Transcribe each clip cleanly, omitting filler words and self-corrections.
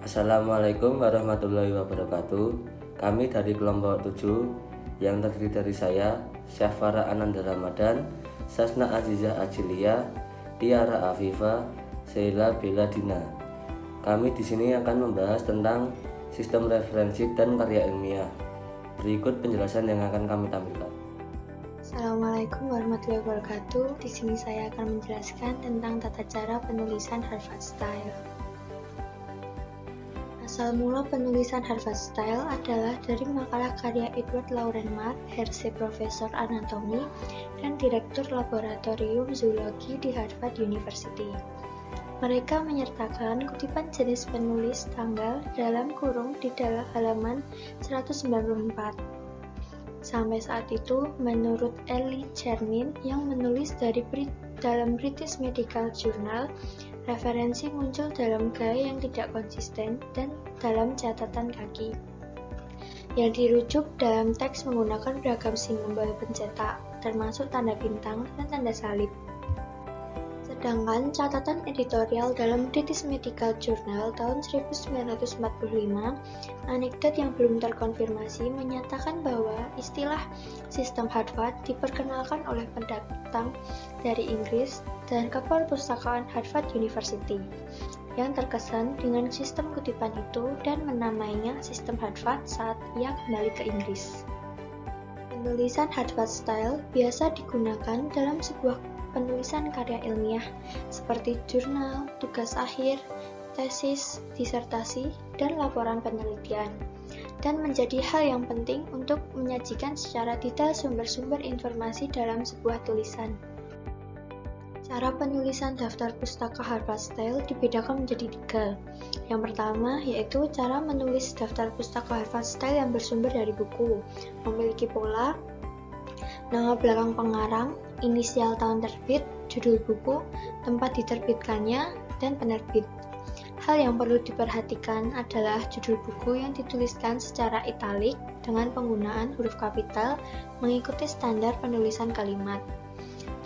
Assalamualaikum warahmatullahi wabarakatuh. Kami dari kelompok 7 yang terdiri dari saya, Syafara Ananda Ramadan, Sasna Azizah Ajilia, Tiara Afifa, Sheila Bella Dina. Kami di sini akan membahas tentang sistem referensi dan karya ilmiah. Berikut penjelasan yang akan kami tampilkan. Assalamualaikum warahmatullahi wabarakatuh. Di sini saya akan menjelaskan tentang tata cara penulisan Harvard Style. Asal mula penulisan Harvard Style adalah dari makalah karya Edward Lauren Mark, Hersey Profesor Anatomi dan Direktur Laboratorium Zoologi di Harvard University. Mereka menyertakan kutipan jenis penulis tanggal dalam kurung di dalam halaman 194. Sampai saat itu, menurut Ellie Chernin yang menulis dalam British Medical Journal, referensi muncul dalam gaya yang tidak konsisten dan dalam catatan kaki, yang dirujuk dalam teks menggunakan beragam simbol pencetak, termasuk tanda bintang dan tanda salib. Sedangkan catatan editorial dalam British Medical Journal tahun 1945, anekdot yang belum terkonfirmasi menyatakan bahwa istilah sistem Harvard diperkenalkan oleh pendatang dari Inggris dan ke perpustakaan Harvard University, yang terkesan dengan sistem kutipan itu dan menamainya sistem Harvard saat ia kembali ke Inggris. Penulisan Harvard Style biasa digunakan dalam sebuah penulisan karya ilmiah seperti jurnal, tugas akhir, tesis, disertasi, dan laporan penelitian, dan menjadi hal yang penting untuk menyajikan secara detail sumber-sumber informasi dalam sebuah tulisan. Cara penulisan daftar pustaka Harvard Style dibedakan menjadi 3. Yang pertama yaitu cara menulis daftar pustaka Harvard Style yang bersumber dari buku, memiliki pola, nama belakang pengarang, inisial tahun terbit, judul buku, tempat diterbitkannya, dan penerbit. Hal yang perlu diperhatikan adalah judul buku yang dituliskan secara italik dengan penggunaan huruf kapital mengikuti standar penulisan kalimat.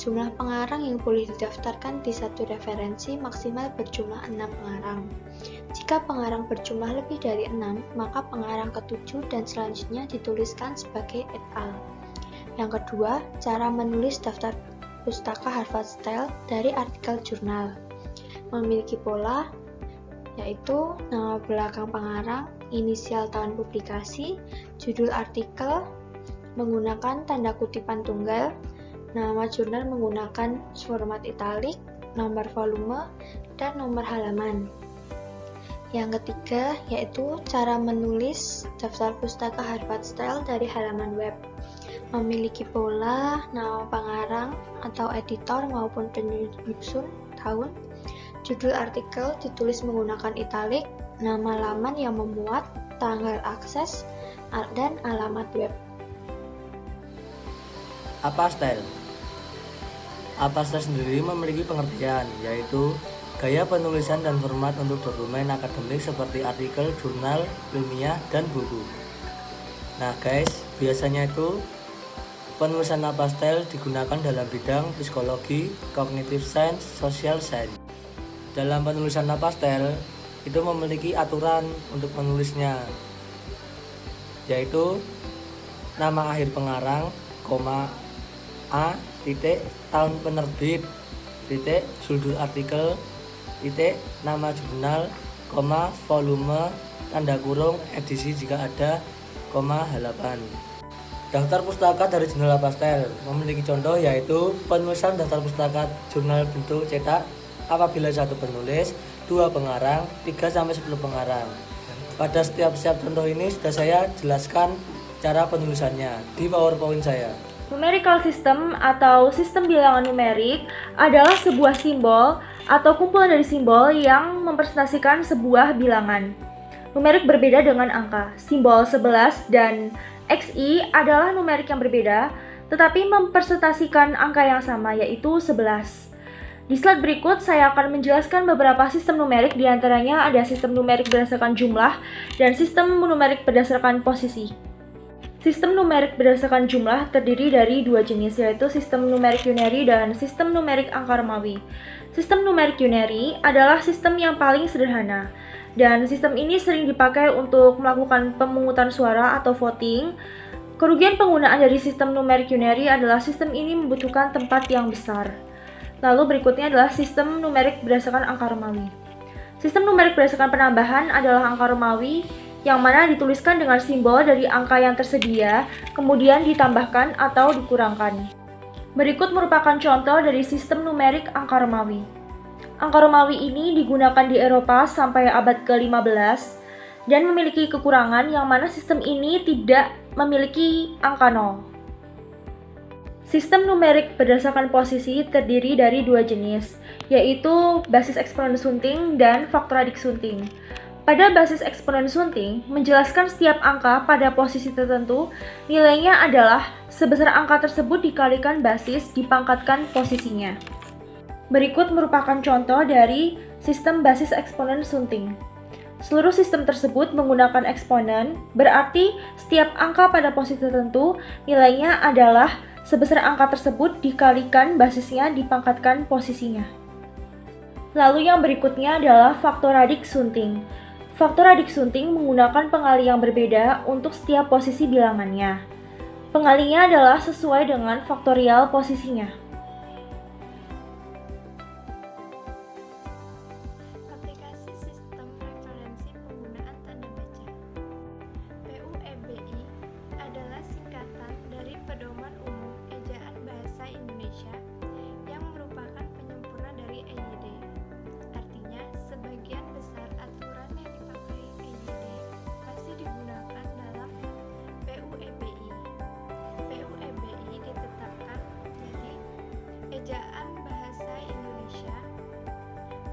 Jumlah pengarang yang boleh didaftarkan di satu referensi maksimal berjumlah 6 pengarang. Jika pengarang berjumlah lebih dari 6, maka pengarang ke-7 dan selanjutnya dituliskan sebagai et al. Yang kedua, cara menulis daftar pustaka Harvard Style dari artikel jurnal. Memiliki pola, yaitu nama belakang pengarang, inisial tahun publikasi, judul artikel, menggunakan tanda kutipan tunggal, nama jurnal menggunakan format italik, nomor volume, dan nomor halaman. Yang ketiga, yaitu cara menulis daftar pustaka Harvard Style dari halaman web. Memiliki pola, nama pengarang atau editor maupun penyusun tahun, judul artikel ditulis menggunakan italik, nama laman yang memuat, tanggal akses, dan alamat web. Apa style? Apa style sendiri memiliki pengertian, yaitu gaya penulisan dan format untuk dokumen akademik seperti artikel, jurnal, ilmiah, dan buku. Nah guys, biasanya itu penulisan apa style digunakan dalam bidang psikologi, cognitive science, social science. Dalam penulisan apa style itu memiliki aturan untuk menulisnya, yaitu nama akhir pengarang, A, titik, tahun penerbit, titik, judul artikel, titik, nama jurnal, volume, tanda kurung, edisi jika ada, halaman. Daftar pustaka dari jurnal apa style memiliki contoh yaitu penulisan daftar pustaka jurnal bentuk cetak apabila satu penulis, 2 pengarang, 3-10 pengarang. Pada setiap contoh ini sudah saya jelaskan cara penulisannya di PowerPoint saya. Numerical system atau sistem bilangan numerik adalah sebuah simbol atau kumpulan dari simbol yang mempresentasikan sebuah bilangan. Numerik berbeda dengan angka. Simbol 11 dan XI adalah numerik yang berbeda, tetapi mempresentasikan angka yang sama, yaitu 11. Di slide berikut, saya akan menjelaskan beberapa sistem numerik, diantaranya ada sistem numerik berdasarkan jumlah dan sistem numerik berdasarkan posisi. Sistem numerik berdasarkan jumlah terdiri dari 2 jenis, yaitu sistem numerik unary dan sistem numerik angka Romawi. Sistem numerik unary adalah sistem yang paling sederhana. dan sistem ini sering dipakai untuk melakukan pemungutan suara atau voting. Kerugian penggunaan dari sistem numerik unary adalah sistem ini membutuhkan tempat yang besar. Lalu berikutnya adalah sistem numerik berdasarkan angka Romawi. Sistem numerik berdasarkan penambahan adalah angka Romawi yang mana dituliskan dengan simbol dari angka yang tersedia, kemudian ditambahkan atau dikurangkan. Berikut merupakan contoh dari sistem numerik angka Romawi. Angka Romawi ini digunakan di Eropa sampai abad ke-15 dan memiliki kekurangan yang mana sistem ini tidak memiliki angka 0. Sistem numerik berdasarkan posisi terdiri dari dua jenis, yaitu basis eksponen sunting dan faktoradik sunting. Pada basis eksponen sunting, menjelaskan setiap angka pada posisi tertentu, nilainya adalah sebesar angka tersebut dikalikan basis dipangkatkan posisinya. Berikut merupakan contoh dari sistem basis eksponen sunting. Seluruh sistem tersebut menggunakan eksponen, berarti setiap angka pada posisi tertentu nilainya adalah sebesar angka tersebut dikalikan basisnya dipangkatkan posisinya. Lalu yang berikutnya adalah faktoradik sunting. Faktoradik sunting menggunakan pengali yang berbeda untuk setiap posisi bilangannya. Pengalinya adalah sesuai dengan faktorial posisinya. Aplikasi sistem referensi penggunaan tanda baca. PUEBI adalah singkatan dari Pedoman Umum Ejaan Bahasa Indonesia yang merupakan penyempurna dari EYD. Artinya, sebagian besar aturan yang dipakai EYD masih digunakan dalam PUEBI. PUEBI ditetapkan dari Ejaan Bahasa Indonesia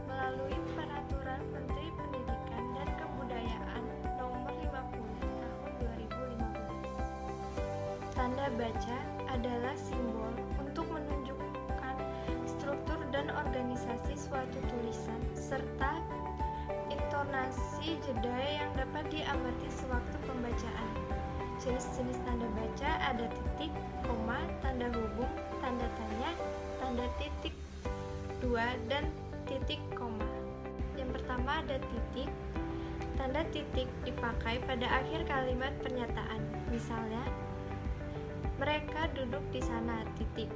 melalui Peraturan Menteri Pendidikan dan Kebudayaan Nomor 50 Tahun 2015. Tanda baca adalah simbol untuk menunjukkan struktur dan organisasi suatu tulisan serta intonasi jeda yang dapat diamati sewaktu pembacaan. Jenis-jenis tanda baca ada titik, koma, tanda hubung, tanda tanya, tanda titik 2, dan titik koma. Yang pertama ada titik. Tanda titik dipakai pada akhir kalimat pernyataan. Misalnya, mereka duduk di sana, titik.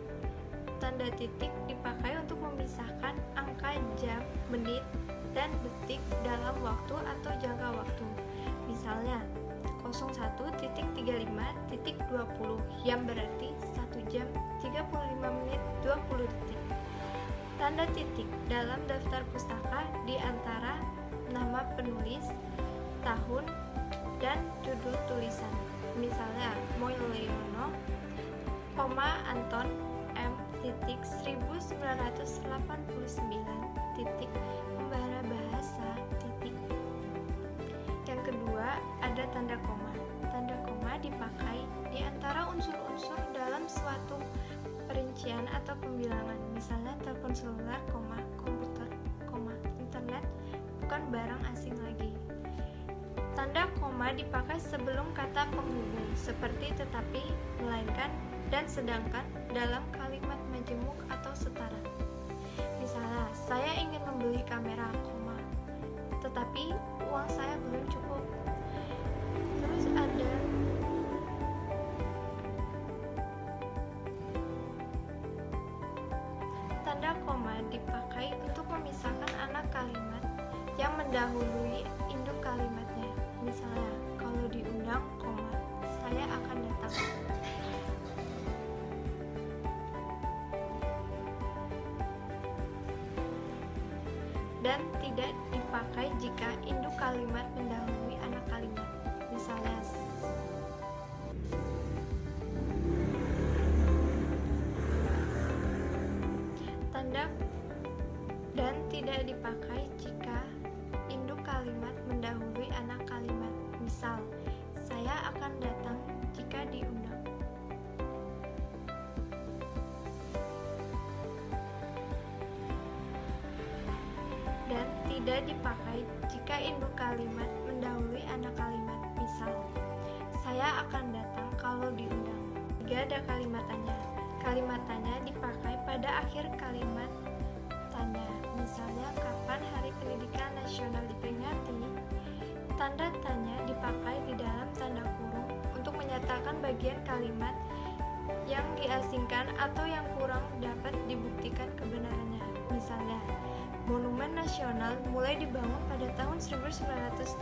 Tanda titik dipakai untuk memisahkan angka jam, menit, dan detik dalam waktu atau jangka waktu. Misalnya, 01.35.20 yang berarti 1 jam 35 menit 20 detik. Tanda titik dalam daftar pustaka di antara nama penulis, tahun, dan judul tulisan. Misalnya, Moileono, Anton M. 1989, pembara bahasa, titik. Yang kedua, ada tanda koma. Tanda koma dipakai di antara unsur-unsur dalam suatu perincian atau pembilangan. Misalnya telepon seluler, komputer, internet bukan barang asing lagi. Tanda koma dipakai sebelum kata penghubung seperti tetapi, melainkan, dan sedangkan dalam kalimat majemuk atau setara. Misalnya, saya ingin membeli kamera, tetapi uang saya belum cukup. Terus ada tanda koma dipakai untuk memisahkan anak kalimat yang mendahului induk kalimatnya. Misalnya, kalau diundang, saya akan datang. Dan tidak dipakai jika induk kalimat mendahului anak kalimat. Misalnya, tanda dan tidak dipakai jika induk kalimat mendahului anak kalimat. Misal, saya akan datang jika diundang. Dan tidak dipakai jika induk kalimat mendahului anak kalimat. Misal, saya akan datang kalau diundang. Jika ada kalimat tanya dipakai pada akhir kalimat tanya. misalnya kapan Hari Pendidikan Nasional diperingati. Tanda tanya dipakai di dalam tanda kurung untuk menyatakan bagian kalimat yang diasingkan atau yang kurang dapat dibuktikan kebenarannya. Misalnya, Monumen Nasional mulai dibangun pada tahun 1961.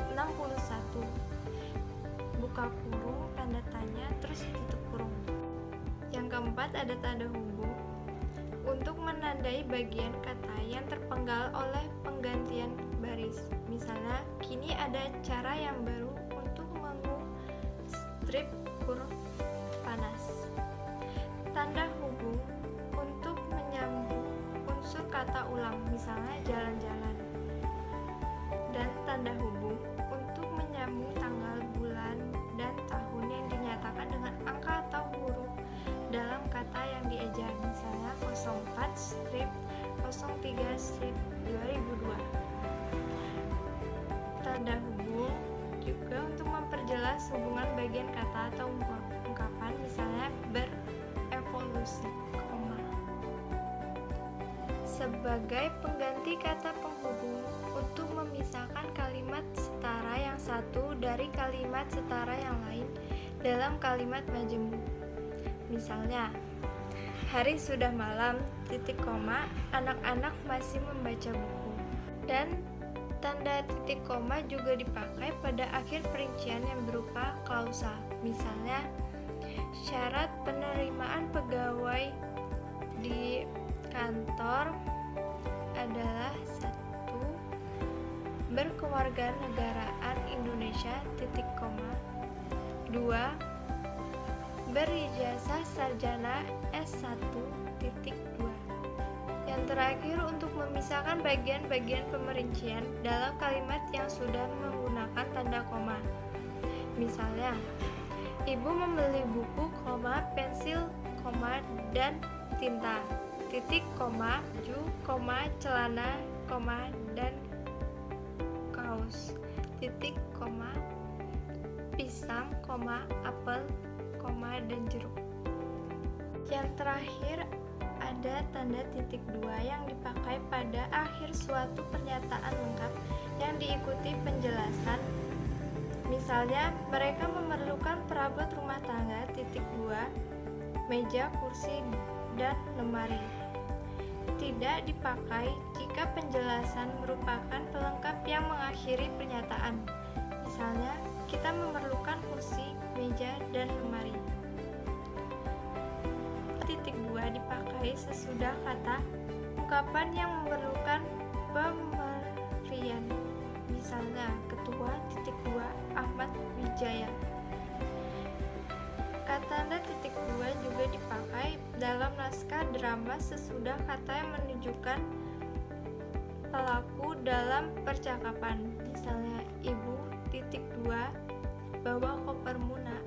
Buka kurung, tanda tanya, terus tutup kurung. Yang keempat ada tanda hubung untuk menandai bagian kata yang terpenggal oleh penggantian baris. Misalnya, kini ada cara yang baru untuk strip huruf panas. Tanda hubung untuk menyambung unsur kata ulang, misalnya jalan-jalan. Dan tanda hubung untuk menyambung tanggal, bulan, dan tahun yang dinyatakan dengan angka atau huruf dalam kata yang dieja, misalnya 04/03/2002. Tanda hubung juga untuk memperjelas hubungan bagian kata atau ungkapan, misalnya berevolusi, koma. Sebagai pengganti kata penghubung untuk memisahkan kalimat setara yang satu dari kalimat setara yang lain dalam kalimat majemuk. Misalnya, hari sudah malam, titik koma, anak-anak masih membaca buku. Dan tanda titik koma juga dipakai pada akhir perincian yang berupa klausa. Misalnya, syarat penerimaan pegawai di kantor adalah 1. Berkewarganegaraan Indonesia, titik koma. 2. Berijazah sarjana S1, titik 2. Yang terakhir untuk memisahkan bagian-bagian pemerincian dalam kalimat yang sudah menggunakan tanda koma. Misalnya, ibu membeli buku, koma, pensil, koma, dan tinta, titik koma, baju, koma, celana, koma, dan kaos, titik koma, pisang, koma, apel, koma, dan jeruk. Yang terakhir ada tanda titik 2 yang dipakai pada akhir suatu pernyataan lengkap yang diikuti penjelasan. Misalnya, mereka memerlukan perabot rumah tangga, titik 2, meja, kursi, dan lemari. Tidak dipakai jika penjelasan merupakan pelengkap yang mengakhiri pernyataan. Misalnya, kita memerlukan kursi, meja, dan lemari. Titik 2 dipakai sesudah kata ungkapan yang memerlukan pemberian. Misalnya, ketua, titik 2, Ahmad Wijaya. Tanda titik 2 juga dipakai dalam naskah drama sesudah kata yang menunjukkan pelaku dalam percakapan. Misalnya, ibu, titik 2, bawa koper Muna.